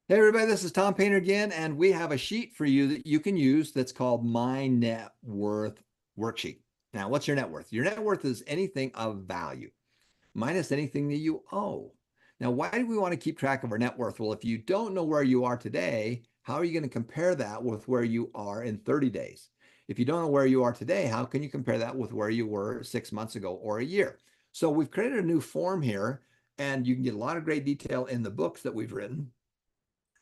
Hey everybody, this is Tom Painter again, and we have a sheet for you that you can use that's called My Net Worth Worksheet. Now, what's your net worth? Your net worth is anything of value minus anything that you owe. Now, why do we want to keep track of our net worth? Well, if you don't know where you are today, how are you going to compare that with where you are in 30 days? If you don't know where you are today, how can you compare that with where you were 6 months ago or a year? So we've created a new form here, and you can get a lot of great detail in the books that we've written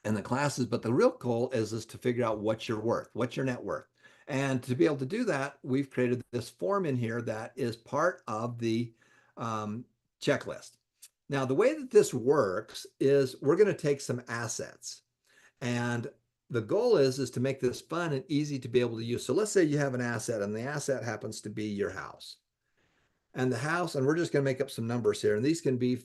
and the classes, but the real goal is to figure out what you're worth, what's your net worth. And to be able to do that, we've created this form in here that is part of the checklist. Now, the way that this works is we're going to take some assets, and the goal is to make this fun and easy to be able to use. So let's say you have an asset, and the asset happens to be your house. And the house, and we're just going to make up some numbers here, and these can be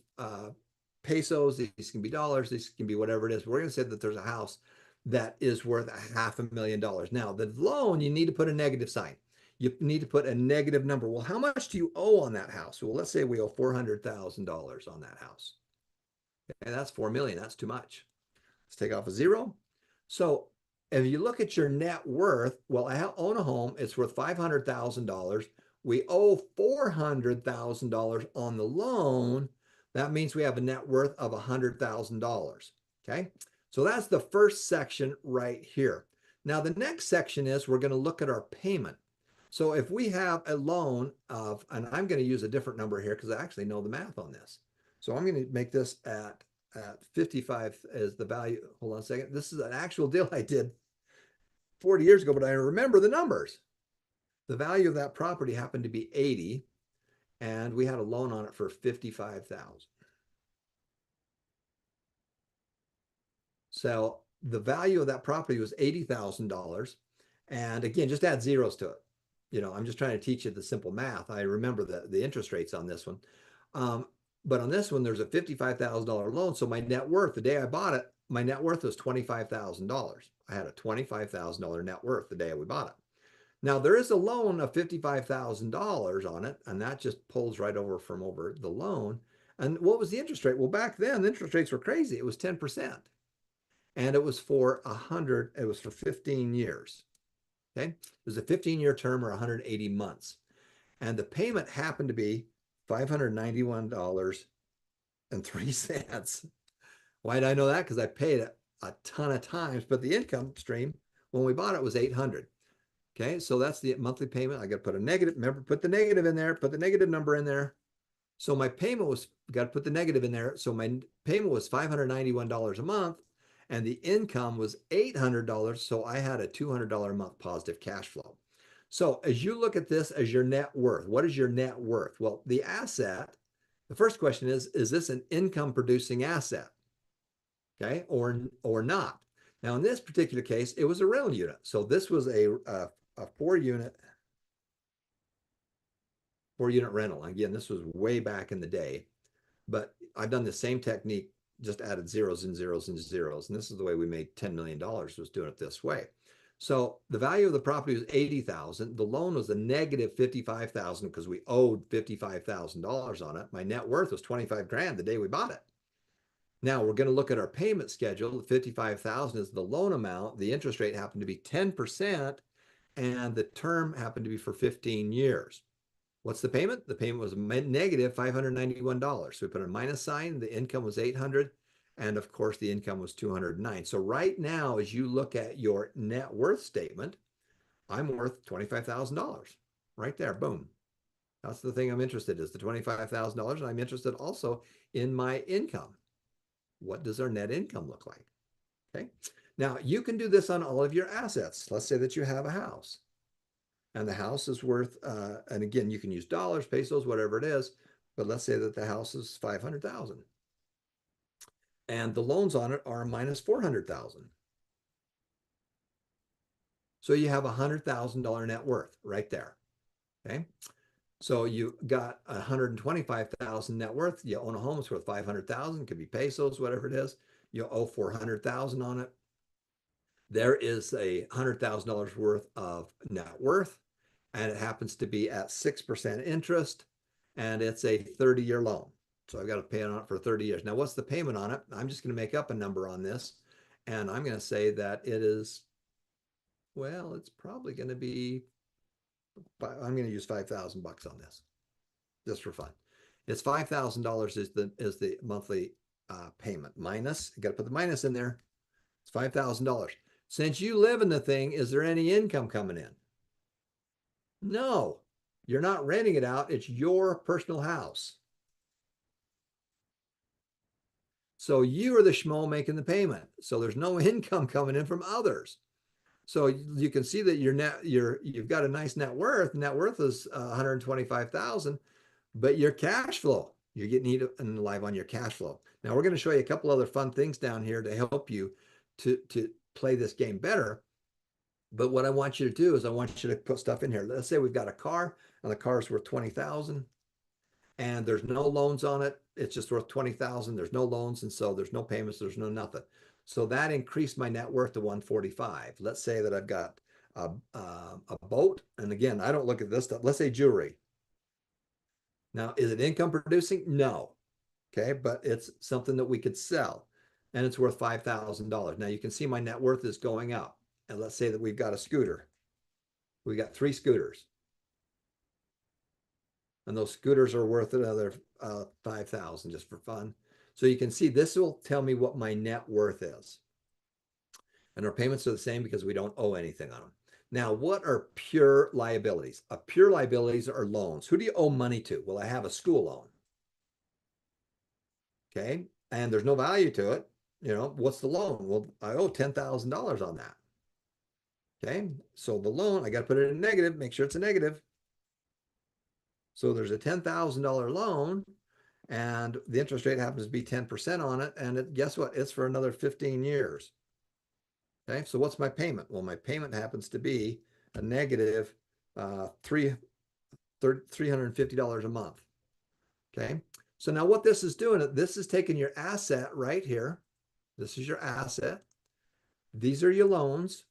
pesos, these can be dollars, these can be whatever it is. We're going to say that there's a house that is worth $500,000. Now, the loan, you need to put a negative sign. You need to put a negative number. Well, how much do you owe on that house? Well, let's say we owe $400,000 on that house. And that's 4 million. That's too much. Let's take off a zero. So if you look at your net worth, well, I own a home, it's worth $500,000. We owe $400,000 on the loan. That means we have a net worth of $100,000. Okay. So that's the first section right here. Now, the next section is we're going to look at our payment. So if we have a loan of, and I'm going to use a different number here because I actually know the math on this. So I'm going to make this at 55 is the value. Hold on a second. This is an actual deal I did 40 years ago, but I remember the numbers. The value of that property happened to be 80, and we had a loan on it for 55,000. So the value of that property was $80,000. And again, just add zeros to it. I'm just trying to teach you the simple math. I remember the interest rates on this one. But on this one, there's a $55,000 loan. So my net worth, the day I bought it, my net worth was $25,000. I had a $25,000 net worth the day we bought it. Now there is a loan of $55,000 on it, and that just pulls right over from over the loan. And what was the interest rate? Well, back then the interest rates were crazy. It was 10%. And it was for 100, it was for 15 years. Okay. It was a 15-year term or 180 months. And the payment happened to be $591.03. Why did I know that? Because I paid it a ton of times, but the income stream when we bought it was 800. Okay, so that's the monthly payment. I got to put a negative, remember, put the negative in there, put the negative number in there. So my payment was, got to put the negative in there. So my payment was $591 a month, and the income was $800. So I had a $200 a month positive cash flow. So as you look at this as your net worth, what is your net worth? Well, the asset, the first question is this an income producing asset? Okay, or not? Now, in this particular case, it was a rental unit. So this was a four-unit rental. Again, this was way back in the day, but I've done the same technique, just added zeros and zeros and zeros. And this is the way we made $10 million, was doing it this way. So the value of the property was 80,000. The loan was a negative 55,000 because we owed $55,000 on it. My net worth was 25 grand the day we bought it. Now we're going to look at our payment schedule. The 55,000 is the loan amount. The interest rate happened to be 10%, and the term happened to be for 15 years. What's the payment? The payment was negative $591. So we put a minus sign. The income was 800, and of course the income was 209. So right now, as you look at your net worth statement, I'm worth $25,000 right there. Boom. That's the thing I'm interested in, is the $25,000, and I'm interested also in my income. What does our net income look like? Okay. Now you can do this on all of your assets. Let's say that you have a house, and the house is worth, and again, you can use dollars, pesos, whatever it is, but let's say that the house is 500,000, and the loans on it are minus 400,000. So you have $100,000 net worth right there. Okay. So you got 125,000 net worth. You own a home, it's worth 500,000, could be pesos, whatever it is. You owe 400,000 on it. There is a $100,000 worth of net worth, and it happens to be at 6% interest, and it's a 30-year loan. So I've got to pay on it for 30 years. Now, what's the payment on it? I'm just going to make up a number on this, And I'm going to say that it is, well, it's probably going to be, I'm going to use 5,000 bucks on this just for fun. It's $5,000 is the monthly payment minus, you got to put the minus in there. It's $5,000. Since you live in the thing, is there any income coming in? No, you're not renting it out. It's your personal house. So you are the schmo making the payment. So there's no income coming in from others. So you can see that you've got a nice net worth. Net worth is 125,000, but your cash flow, you're getting eaten alive on your cash flow. Now we're going to show you a couple other fun things down here to help you to play this game better. But what I want you to do is I want you to put stuff in here. Let's say we've got a car and the car is worth 20,000 and there's no loans on it. It's just worth 20,000. There's no loans. And so there's no payments. There's no nothing. So that increased my net worth to 145. Let's say that I've got a boat. And again, I don't look at this stuff. Let's say jewelry. Now, is it income producing? No. Okay. But it's something that we could sell and it's worth $5,000. Now you can see my net worth is going up. And let's say that we've got a scooter. We got 3 scooters. And those scooters are worth another 5,000 just for fun. So you can see this will tell me what my net worth is. And our payments are the same because we don't owe anything on them. Now, what are pure liabilities? Pure liabilities are loans. Who do you owe money to? Well, I have a school loan. Okay. And there's no value to it. You know, what's the loan? Well, I owe $10,000 on that. Okay. So the loan, I got to put it in negative, make sure it's a negative. So there's a $10,000 loan and the interest rate happens to be 10% on it. And guess what? It's for another 15 years. Okay. So what's my payment? Well, my payment happens to be a negative $350 a month. Okay. So now what this is doing, this is taking your asset right here. This is your asset. These are your loans.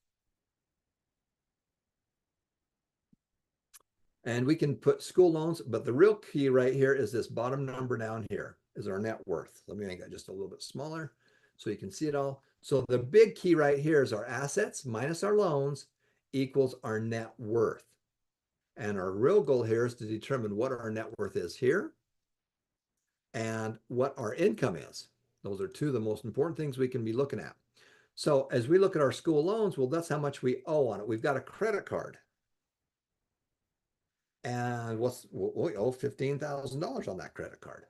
And we can put school loans, but the real key right here is this bottom number down here is our net worth. Let me make it just a little bit smaller so you can see it all. So the big key right here is our assets minus our loans equals our net worth. And our real goal here is to determine what our net worth is here and what our income is. Those are 2 of the most important things we can be looking at. So as we look at our school loans, well, that's how much we owe on it. We've got a credit card. And we owe $15,000 on that credit card.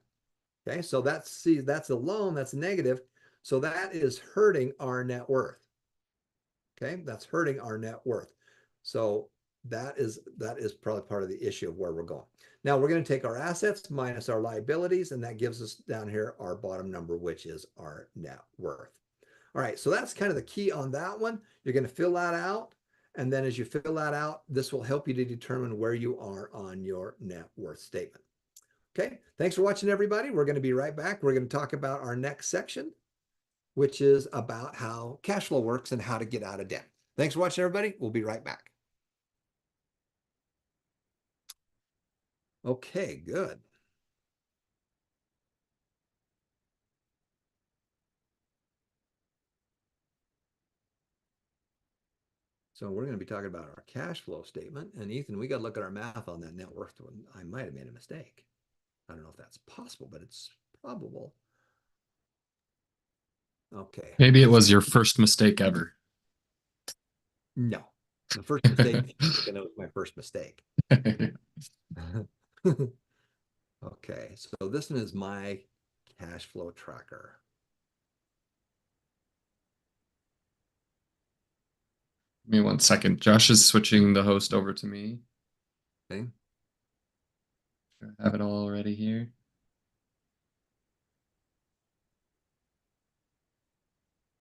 Okay, so that's a loan, that's negative. So that is hurting our net worth. Okay, that's hurting our net worth. So that is probably part of the issue of where we're going. Now we're going to take our assets minus our liabilities, and that gives us down here our bottom number, which is our net worth. All right, so that's kind of the key on that one. You're going to fill that out. And then as you fill that out, this will help you to determine where you are on your net worth statement. Okay, thanks for watching, everybody. We're going to be right back. We're going to talk about our next section, which is about how cash flow works and how to get out of debt. Thanks for watching, everybody. We'll be right back. Okay, good. So we're going to be talking about our cash flow statement. And Ethan, we got to look at our math on that net worth one. I might have made a mistake. I don't know if that's possible, but it's probable. Okay. Maybe it was your first mistake ever. No. The first mistake, it was my first mistake. Okay, so this one is my cash flow tracker. Give me 1 second. Josh is switching the host over to me. Okay. I have it all ready here.